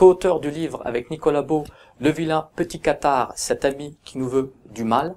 co-auteur du livre avec Nicolas Beau, Le vilain petit Qatar, cet ami qui nous veut du mal.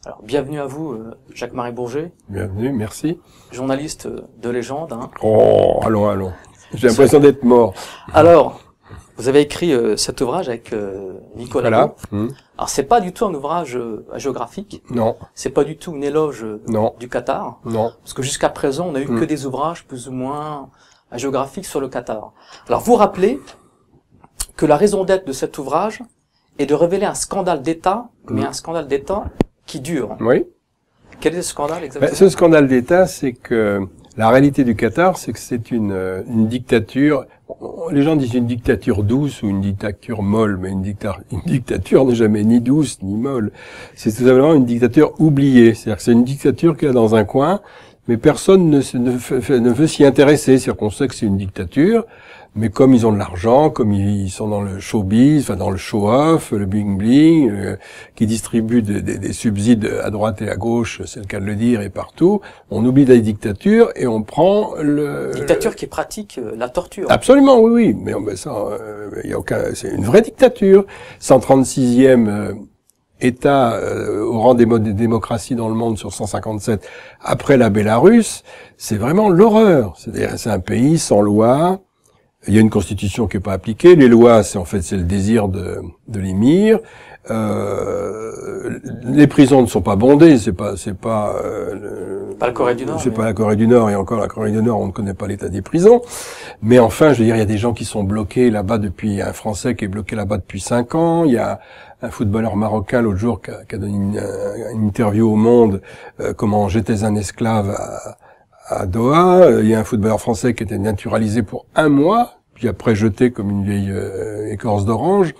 Alors, bienvenue à vous, Jacques-Marie Bourget. Bienvenue, merci. Journaliste de légende. Hein. Oh, allons. J'ai l'impression d'être mort. Alors, vous avez écrit cet ouvrage avec Nicolas Beau. Alors, c'est pas du tout un ouvrage géographique. Non. C'est pas du tout une éloge du Qatar. Non. Parce que jusqu'à présent, on n'a eu que des ouvrages plus ou moins géographiques sur le Qatar. Alors, vous rappelez que la raison d'être de cet ouvrage est de révéler un scandale d'État, mais un scandale d'État qui dure. Oui. Quel est ce scandale exactement? Ce scandale d'État, c'est que la réalité du Qatar, c'est que c'est une dictature. Les gens disent une dictature douce ou une dictature molle, mais une dictature n'est jamais ni douce ni molle. C'est tout simplement une dictature oubliée. C'est-à-dire que c'est une dictature qui est dans un coin, mais personne ne veut s'y intéresser. C'est-à-dire qu'on sait que c'est une dictature, mais comme ils ont de l'argent, comme ils sont dans le showbiz, enfin dans le show-off, le bling-bling, qui distribuent des subsides à droite et à gauche, c'est le cas de le dire, et partout, on oublie la dictature et on prend le... Dictature qui pratique la torture. Absolument, oui. Mais ça, y a aucun... C'est une vraie dictature. 136e... État au rang des démocraties dans le monde sur 157 après la Bélarus, c'est vraiment l'horreur. C'est-à-dire c'est un pays sans loi. Il y a une constitution qui est pas appliquée. Les lois, c'est le désir de l'émir. Les prisons ne sont pas bondées. C'est pas la Corée du Nord. C'est pas la Corée du Nord, et encore la Corée du Nord, on ne connaît pas l'état des prisons. Mais enfin, je veux dire, il y a des gens qui sont bloqués là-bas depuis, un Français qui est bloqué là-bas depuis 5 ans. Il y a un footballeur marocain l'autre jour qui a donné une interview au Monde, comment j'étais un esclave à Doha. Il y a un footballeur français qui était naturalisé pour 1 mois, puis après jeté comme une vieille écorce d'orange.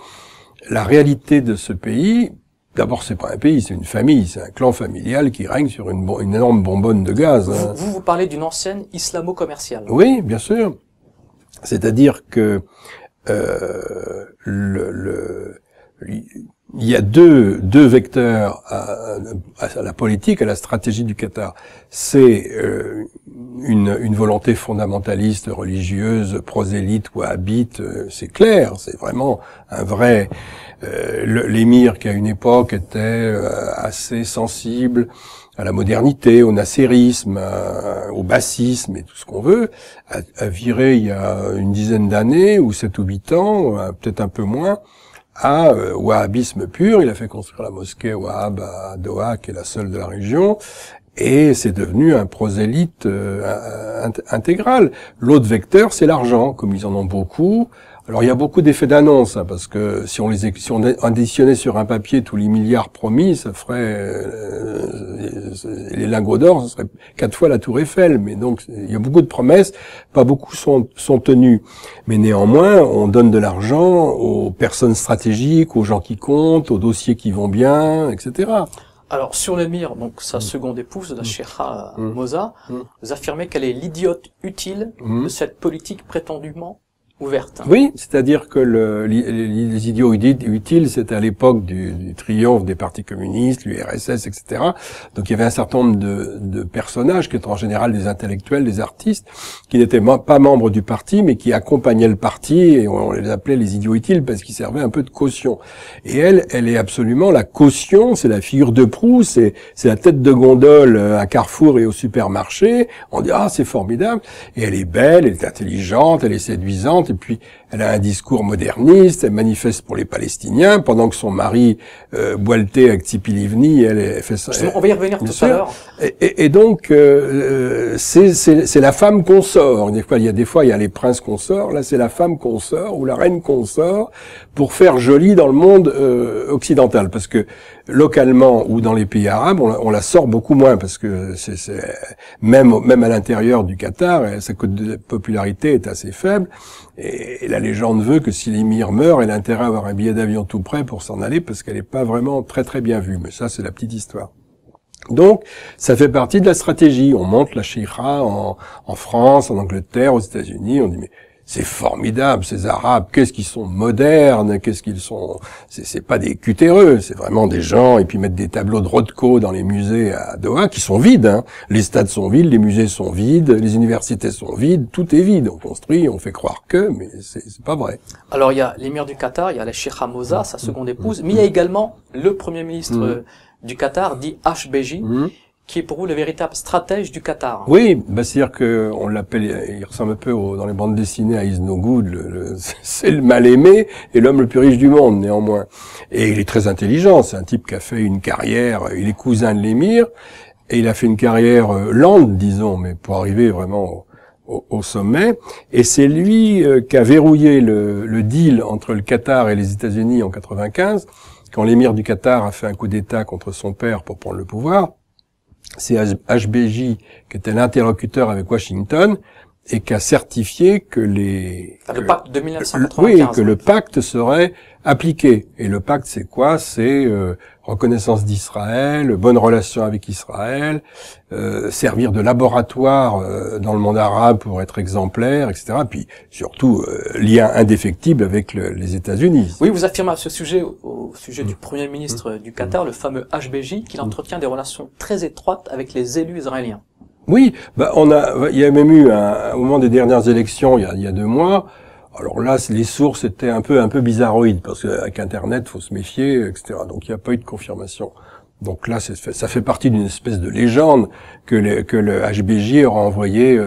La réalité de ce pays, d'abord c'est pas un pays, c'est une famille, c'est un clan familial qui règne sur une énorme bonbonne de gaz. Hein. Vous parlez d'une ancienne islamo-commerciale. Oui, bien sûr. C'est-à-dire que il y a deux vecteurs à la politique, à la stratégie du Qatar. C'est une volonté fondamentaliste, religieuse, prosélyte, wahhabite, c'est clair, c'est vraiment un vrai... l'émir qui à une époque était assez sensible à la modernité, au nasserisme, au bassisme et tout ce qu'on veut, a viré il y a une dizaine d'années, ou 7 ou 8 ans, peut-être un peu moins, à wahhabisme pur. Il a fait construire la mosquée Wahhab à Doha, qui est la seule de la région, et c'est devenu un prosélyte intégral. L'autre vecteur, c'est l'argent, comme ils en ont beaucoup. Alors il y a beaucoup d'effets d'annonce, hein, parce que si on additionnait sur un papier tous les milliards promis, ça ferait les lingots d'or, ça serait 4 fois la Tour Eiffel. Mais donc il y a beaucoup de promesses, pas beaucoup sont tenues. Mais néanmoins, on donne de l'argent aux personnes stratégiques, aux gens qui comptent, aux dossiers qui vont bien, etc. Alors, sur l'émir, donc sa seconde épouse, la Cheikha Moza, vous affirmez qu'elle est l'idiote utile de cette politique prétendument ouverte. Oui, c'est-à-dire que les idiots utiles, c'était à l'époque du triomphe des partis communistes, l'URSS, etc. Donc il y avait un certain nombre de personnages qui étaient en général des intellectuels, des artistes, qui n'étaient pas membres du parti, mais qui accompagnaient le parti, et on les appelait les idiots utiles parce qu'ils servaient un peu de caution. Et elle est absolument la caution, c'est la figure de proue, c'est la tête de gondole à Carrefour et au supermarché. On dit c'est formidable, et elle est belle, elle est intelligente, elle est séduisante. Et puis, elle a un discours moderniste, elle manifeste pour les Palestiniens, pendant que son mari boit le thé avec Tzipi Livni, elle fait ça. On va y revenir tout à l'heure. Et donc, c'est la femme qu'on sort. Il y a les princes qu'on sort, là c'est la femme qu'on sort, ou la reine qu'on sort, pour faire joli dans le monde occidental. Parce que, localement, ou dans les pays arabes, on la sort beaucoup moins, parce que même à l'intérieur du Qatar, sa cote de popularité est assez faible. Et la légende veut que si l'émir meurt, elle a intérêt à avoir un billet d'avion tout prêt pour s'en aller, parce qu'elle n'est pas vraiment très très bien vue. Mais ça, c'est la petite histoire. Donc, ça fait partie de la stratégie. On monte la Cheikha en France, en Angleterre, aux États-Unis. On dit, mais c'est formidable, ces Arabes, qu'est-ce qu'ils sont modernes, qu'est-ce qu'ils sont, c'est pas des cutéreux, c'est vraiment des gens, et puis mettre des tableaux de Rothko dans les musées à Doha, qui sont vides, hein. Les stades sont vides, les musées sont vides, les universités sont vides, tout est vide, on construit, on fait croire que, mais c'est pas vrai. Alors il y a l'émir du Qatar, il y a la Sheikha Moza, sa seconde épouse, mais il y a également le premier ministre du Qatar, dit HBJ, qui est pour vous le véritable stratège du Qatar. Oui, bah c'est-à-dire que on l'appelle, il ressemble un peu dans les bandes dessinées à Is No Good, c'est le mal-aimé et l'homme le plus riche du monde, néanmoins. Et il est très intelligent, c'est un type qui a fait une carrière, il est cousin de l'émir, et il a fait une carrière lente, disons, mais pour arriver vraiment au sommet. Et c'est lui qui a verrouillé le deal entre le Qatar et les États-Unis en 95, quand l'émir du Qatar a fait un coup d'État contre son père pour prendre le pouvoir. C'est HBJ qui était l'interlocuteur avec Washington et qui a certifié que le pacte de 1995. Oui, que le pacte serait appliqué. Et le pacte, c'est quoi? C'est reconnaissance d'Israël, bonne relation avec Israël, servir de laboratoire dans le monde arabe pour être exemplaire, etc. Puis surtout lien indéfectible avec les États-Unis. Oui, vous affirmez à ce sujet, au sujet du premier ministre du Qatar, le fameux HBJ, qu'il entretient des relations très étroites avec les élus israéliens. Oui, bah il y a même eu au moment des dernières élections, il y a 2 mois. Alors là, les sources étaient un peu bizarroïdes parce qu'avec Internet, faut se méfier, etc. Donc il n'y a pas eu de confirmation. Donc là, ça fait partie d'une espèce de légende que le HBJ aura envoyé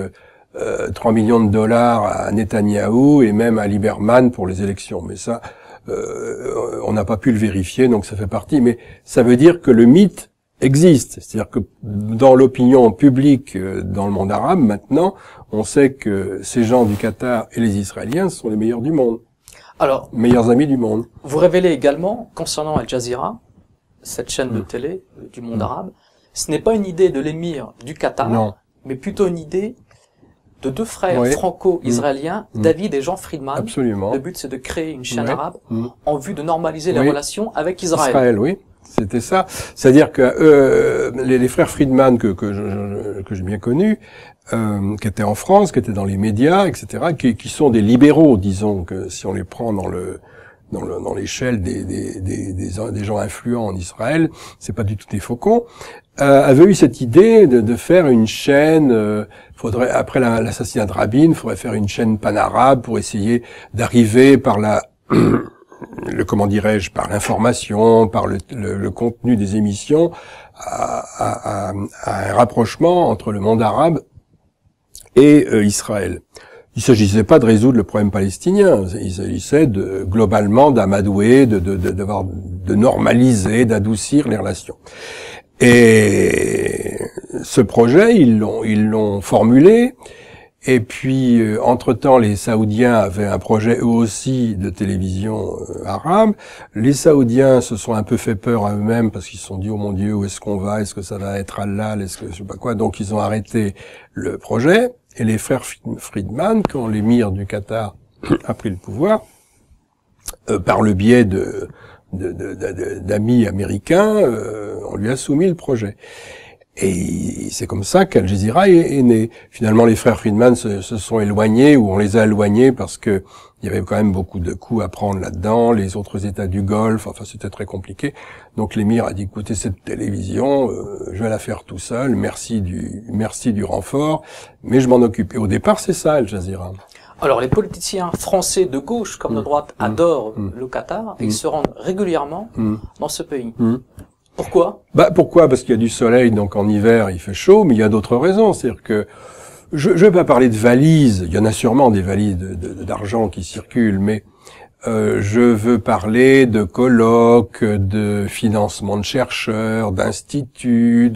3 millions de dollars à Netanyahou et même à Lieberman pour les élections. Mais ça, on n'a pas pu le vérifier, donc ça fait partie. Mais ça veut dire que le mythe existe. C'est-à-dire que dans l'opinion publique dans le monde arabe, maintenant, on sait que ces gens du Qatar et les Israéliens sont les meilleurs du monde. Alors, meilleurs amis du monde. Vous révélez également, concernant Al Jazeera, cette chaîne de télé du monde arabe, ce n'est pas une idée de l'émir du Qatar, non, mais plutôt une idée de 2 frères franco-israéliens, David et Jean Friedman. Absolument. Le but, c'est de créer une chaîne arabe en vue de normaliser les relations avec Israël. Israël, oui. C'était ça. C'est-à-dire que les frères Friedman que j'ai bien connus, qui étaient en France, qui étaient dans les médias, etc., qui sont des libéraux, disons, que si on les prend dans l'échelle des gens influents en Israël, c'est pas du tout des faucons, avaient eu cette idée de faire une chaîne. Faudrait, après l'assassinat de Rabin, il faudrait faire une chaîne pan-arabe pour essayer d'arriver par comment dirais-je, par l'information, par le contenu des émissions, à un rapprochement entre le monde arabe et Israël. Il s'agissait pas de résoudre le problème palestinien, il s'agissait globalement d'amadouer, de normaliser, d'adoucir les relations. Et ce projet, ils l'ont formulé. Et puis, entre-temps, les Saoudiens avaient un projet eux aussi de télévision arabe. Les Saoudiens se sont un peu fait peur à eux-mêmes parce qu'ils se sont dit « Oh mon Dieu, où est-ce qu'on va? Est-ce que ça va être halal? Est-ce que je sais pas quoi ?» Donc, ils ont arrêté le projet. Et les frères Friedman, quand l'émir du Qatar a pris le pouvoir, par le biais d'amis américains, on lui a soumis le projet. Et c'est comme ça qu'Al Jazeera est né. Finalement, les frères Friedman se sont éloignés, ou on les a éloignés parce que il y avait quand même beaucoup de coups à prendre là-dedans, les autres États du Golfe, enfin c'était très compliqué. Donc l'émir a dit, écoutez, cette télévision, je vais la faire tout seul, merci du renfort, mais je m'en occupe. Et au départ, c'est ça, Al Jazeera. Alors les politiciens français de gauche comme de droite adorent le Qatar, et ils se rendent régulièrement dans ce pays. Pourquoi? Pourquoi? Parce qu'il y a du soleil, donc en hiver il fait chaud, mais il y a d'autres raisons. C'est-à-dire que je vais pas parler de valises. Il y en a sûrement des valises d'argent qui circulent, mais je veux parler de colloques, de financement de chercheurs, d'instituts.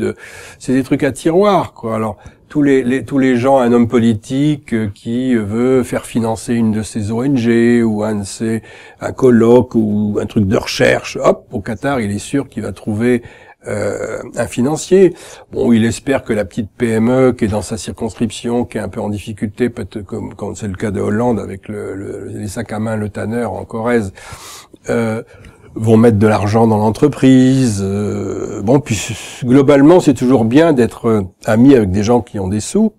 C'est des trucs à tiroir, quoi. Alors tous les gens, un homme politique qui veut faire financer une de ses ONG ou un colloque ou un truc de recherche, hop, au Qatar, il est sûr qu'il va trouver un financier. Bon, il espère que la petite PME qui est dans sa circonscription, qui est un peu en difficulté, peut-être comme c'est le cas de Hollande avec les sacs à main Le Tanner en Corrèze, vont mettre de l'argent dans l'entreprise. Bon, puis globalement, c'est toujours bien d'être ami avec des gens qui ont des sous.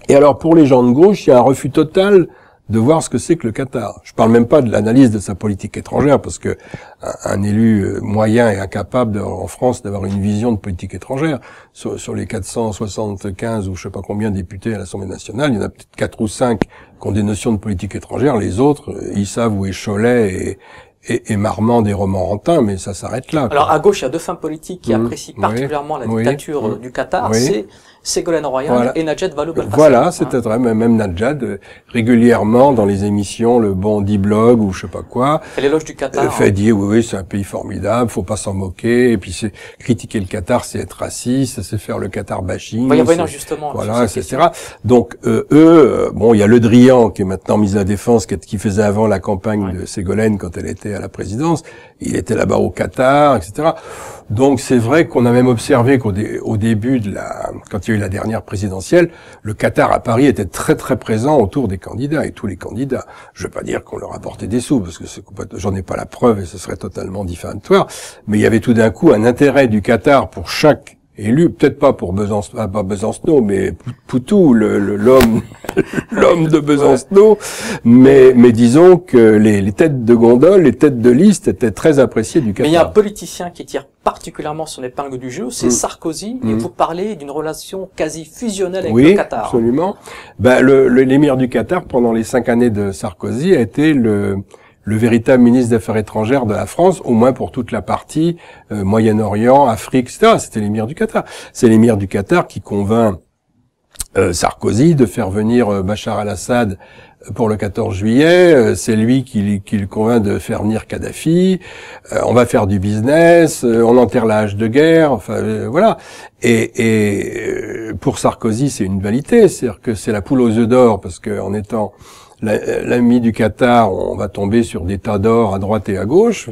Et alors, pour les gens de gauche, il y a un refus total de voir ce que c'est que le Qatar. Je parle même pas de l'analyse de sa politique étrangère, parce que un élu moyen est incapable en France d'avoir une vision de politique étrangère. Sur les 475 ou je sais pas combien de députés à l'Assemblée nationale, il y en a peut-être 4 ou 5 qui ont des notions de politique étrangère. Les autres, ils savent où est Cholet et Marmande et Romorantin, mais ça s'arrête là. Alors à gauche, il y a deux femmes politiques qui apprécient particulièrement la dictature du Qatar. C'est Ségolène Royal et Najat Vallaud-Belkacem. Voilà, c'était vrai, même Najat, régulièrement dans les émissions, le Bondi Blog ou je sais pas quoi. Et l'éloge du Qatar. Fait dire, oui, c'est un pays formidable, faut pas s'en moquer, et puis critiquer le Qatar, c'est être raciste, c'est faire le Qatar bashing. Il y a justement. Voilà, etc. Donc, bon, il y a Le Drian, qui est maintenant mis à la défense, qui faisait avant la campagne de Ségolène quand elle était à la présidence. Il était là-bas au Qatar, etc. Donc, c'est vrai qu'on a même observé qu'au début quand il y a eu la dernière présidentielle, le Qatar à Paris était très très présent autour des candidats, et tous les candidats. Je veux pas dire qu'on leur apportait des sous, parce que j'en ai pas la preuve et ce serait totalement diffamatoire, mais il y avait tout d'un coup un intérêt du Qatar pour chaque élu, peut-être pas pour Besancenot, mais Poutou, l'homme de Besancenot, mais disons que les têtes de gondole, les têtes de liste étaient très appréciées du Qatar. Mais il y a un politicien qui tire particulièrement son épingle du jeu, c'est Sarkozy, et vous parlez d'une relation quasi fusionnelle avec le Qatar. Oui, absolument. L'émir du Qatar, pendant les 5 années de Sarkozy, a été le véritable ministre des Affaires étrangères de la France, au moins pour toute la partie Moyen-Orient, Afrique, etc. C'était l'émir du Qatar. C'est l'émir du Qatar qui convainc Sarkozy de faire venir Bachar al-Assad pour le 14 juillet. C'est lui qui le convainc de faire venir Kadhafi. On va faire du business, on enterre la hache de guerre. Enfin, voilà. Et pour Sarkozy, c'est une dualité. C'est-à-dire que c'est la poule aux œufs d'or, parce que en étant l'ami du Qatar, on va tomber sur des tas d'or à droite et à gauche,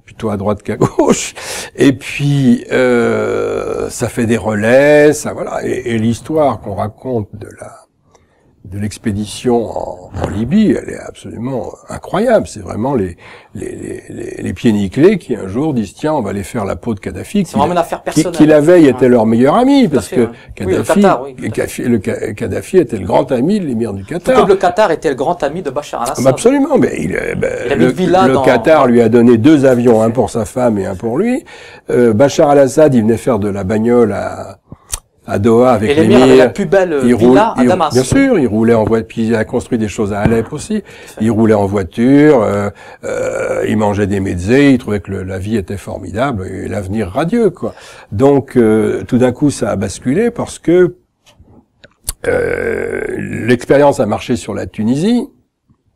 plutôt à droite qu'à gauche. Et puis ça fait des relais, ça voilà. Et l'histoire qu'on raconte de l'expédition en Libye, elle est absolument incroyable. C'est vraiment les pieds nickelés qui un jour disent tiens, on va aller faire la peau de Kadhafi, qui la veille était leur meilleur ami, parce que Kadhafi était le grand ami de l'émir du Qatar. Comme le Qatar était le grand ami de Bachar al-Assad. Absolument, mais le Qatar lui a donné 2 avions, un pour sa femme et un pour lui. Bachar al-Assad, il venait faire de la bagnole à Doha avec l'émir. Avait la plus belle villa à Damas. Bien sûr, il roulait en voiture, puis il a construit des choses à Alep aussi. Il roulait en voiture, il mangeait des mezzés, il trouvait que la vie était formidable et l'avenir radieux, quoi. Donc, tout d'un coup, ça a basculé parce que l'expérience a marché sur la Tunisie.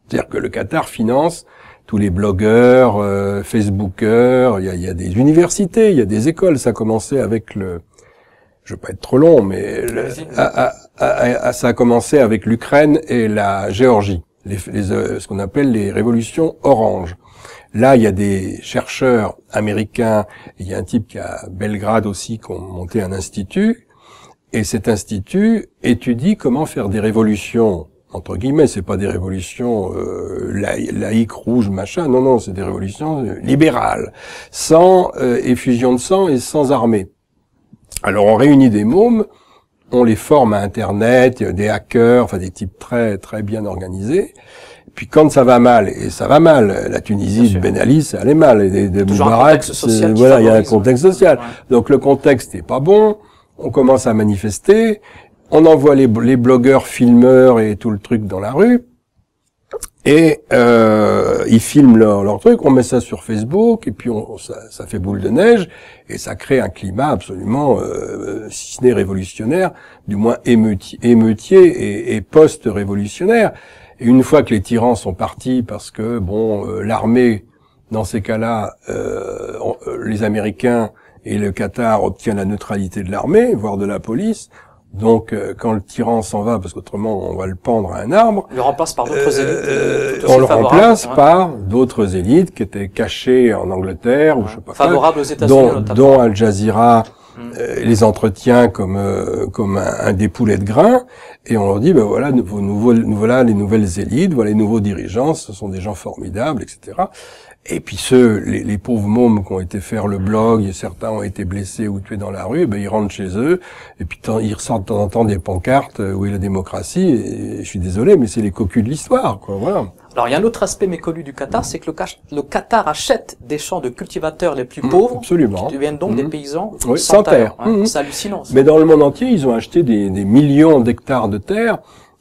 C'est-à-dire que le Qatar finance tous les blogueurs, Facebookers, il y a des universités, il y a des écoles. Ça a commencé avec je veux pas être trop long, mais ça a commencé avec l'Ukraine et la Géorgie, ce qu'on appelle les révolutions orange. Là, il y a des chercheurs américains, il y a un type qui à Belgrade aussi qui ont monté un institut, et cet institut étudie comment faire des révolutions, entre guillemets, c'est pas des révolutions laïques, rouges, machin, non, c'est des révolutions libérales, sans effusion de sang et sans armée. Alors on réunit des mômes, on les forme à Internet, des hackers, enfin des types très très bien organisés. Puis quand ça va mal, et ça va mal, la Tunisie de Ben Ali, ça allait mal, et des Moubarak, voilà, il y a un contexte social. Donc le contexte est pas bon, on commence à manifester, on envoie les blogueurs, filmeurs et tout le truc dans la rue. Et ils filment leur truc, on met ça sur Facebook, et puis ça fait boule de neige, et ça crée un climat absolument, si ce n'est révolutionnaire, du moins émeutier et post-révolutionnaire. Et une fois que les tyrans sont partis, parce que l'armée, dans ces cas-là, les Américains et le Qatar obtiennent la neutralité de l'armée, voire de la police. Donc, quand le tyran s'en va, parce qu'autrement on va le pendre à un arbre, on le remplace par d'autres élites. On le remplace par d'autres élites qui étaient cachées en Angleterre ou je sais pas favorables aux États-Unis, dont Al Jazeera les entretient comme un des poulets de grain, et on leur dit ben voilà voilà les nouvelles élites, voilà les nouveaux dirigeants, ce sont des gens formidables, etc. Et puis les pauvres mômes qui ont été faire le blog, et certains ont été blessés ou tués dans la rue, ben ils rentrent chez eux, et puis ils ressortent de temps en temps des pancartes où est la démocratie, et je suis désolé, mais c'est les cocus de l'histoire, quoi, voilà. Alors il y a un autre aspect méconnu du Qatar, c'est que le Qatar achète des champs de cultivateurs les plus pauvres, absolument, qui deviennent donc des paysans sans terre. C'est hallucinant. Ça. Mais dans le monde entier, ils ont acheté des millions d'hectares de terre.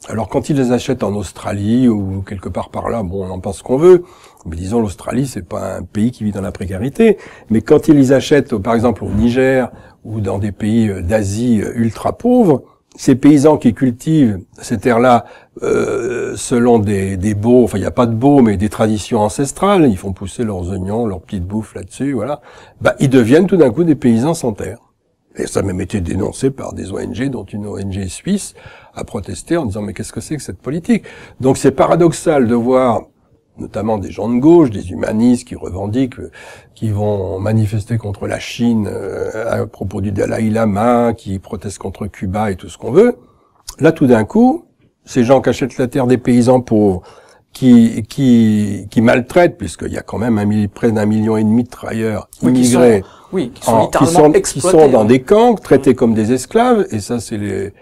Alors quand ils les achètent en Australie ou quelque part par là, bon, on en pense qu'on veut. Mais disons, l'Australie, c'est pas un pays qui vit dans la précarité. Mais quand ils les achètent, par exemple, au Niger ou dans des pays d'Asie ultra pauvres, ces paysans qui cultivent ces terres-là selon des baux, enfin il n'y a pas de baux, mais des traditions ancestrales, ils font pousser leurs oignons, leurs petites bouffes là-dessus, voilà. Bah ils deviennent tout d'un coup des paysans sans terre. Et ça a même été dénoncé par des ONG, dont une ONG suisse a protesté en disant mais qu'est-ce que c'est que cette politique? Donc c'est paradoxal de voir notamment des gens de gauche, des humanistes qui revendiquent, qui vont manifester contre la Chine à propos du Dalai Lama, qui protestent contre Cuba et tout ce qu'on veut. Là, tout d'un coup, ces gens qui achètent la terre des paysans pauvres, qui maltraitent, puisqu'il y a quand même près d'1,5 million de travailleurs immigrés, qui sont dans des camps, traités comme des esclaves, et ça c'est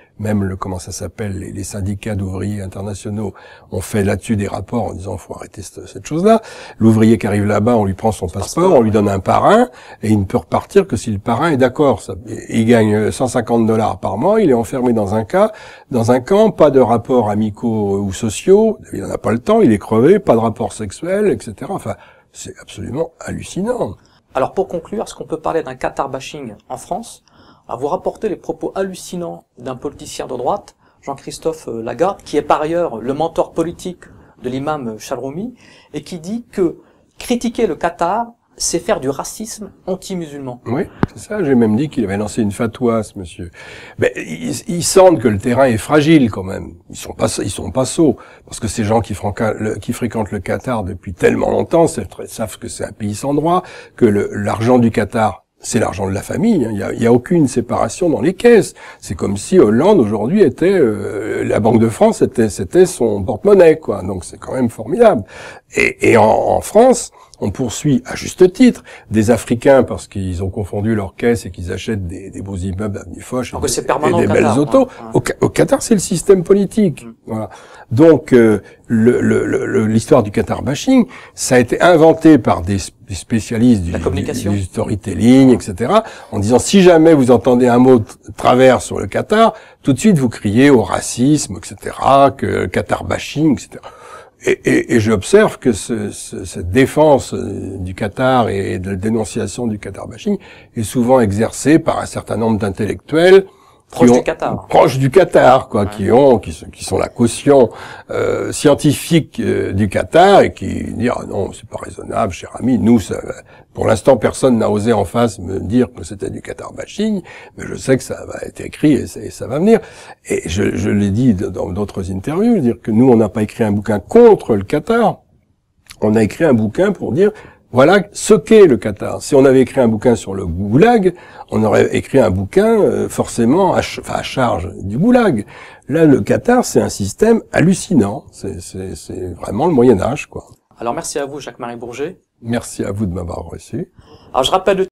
comment ça s'appelle, les syndicats d'ouvriers internationaux ont fait là-dessus des rapports en disant faut arrêter cette chose-là. L'ouvrier qui arrive là-bas, on lui prend son passeport, on lui donne un parrain, et il ne peut repartir que si le parrain est d'accord. Il gagne $150 par mois, il est enfermé dans un camp, pas de rapports amicaux ou sociaux, il n'en a pas le temps, il est crevé, pas de rapport sexuel, etc. Enfin, c'est absolument hallucinant. Alors pour conclure, est-ce qu'on peut parler d'un Qatar bashing en France? Vous rapportez les propos hallucinants d'un politicien de droite, Jean-Christophe Lagarde, qui est par ailleurs le mentor politique de l'imam Chalroumi, et qui dit que critiquer le Qatar, c'est faire du racisme anti-musulman. Oui, c'est ça. J'ai même dit qu'il avait lancé une fatwa, ce monsieur. Mais ils sentent que le terrain est fragile quand même. Ils sont pas sots, parce que ces gens qui fréquentent le Qatar depuis tellement longtemps savent que c'est un pays sans droit, que l'argent du Qatar, c'est l'argent de la famille. Hein. Il y a aucune séparation dans les caisses. C'est comme si Hollande aujourd'hui était la Banque de France, c'était son porte-monnaie, quoi. Donc c'est quand même formidable. Et en France, on poursuit à juste titre des Africains parce qu'ils ont confondu leurs caisses et qu'ils achètent des beaux immeubles avenue Foch et des belles autos. Au Qatar, c'est le système politique. Voilà. Donc l'histoire du Qatar bashing, ça a été inventé par des spécialistes du storytelling, etc. En disant si jamais vous entendez un mot de travers sur le Qatar, tout de suite vous criez au racisme, etc. Que Qatar bashing, etc. Et j'observe que cette défense du Qatar et de la dénonciation du Qatar bashing est souvent exercée par un certain nombre d'intellectuels proches du Qatar, quoi, ouais. qui sont la caution scientifique du Qatar et qui disent ah non, c'est pas raisonnable, cher ami. Nous, pour l'instant, personne n'a osé en face me dire que c'était du Qatar bashing, mais je sais que ça va être écrit et ça va venir. Et je l'ai dit dans d'autres interviews, dire que nous, on n'a pas écrit un bouquin contre le Qatar. On a écrit un bouquin pour dire voilà ce qu'est le Qatar. Si on avait écrit un bouquin sur le goulag, on aurait écrit un bouquin forcément à charge du goulag. Là, le Qatar, c'est un système hallucinant. C'est vraiment le Moyen-Âge, quoi. Alors merci à vous, Jacques-Marie Bourget. Merci à vous de m'avoir reçu. Alors je rappelle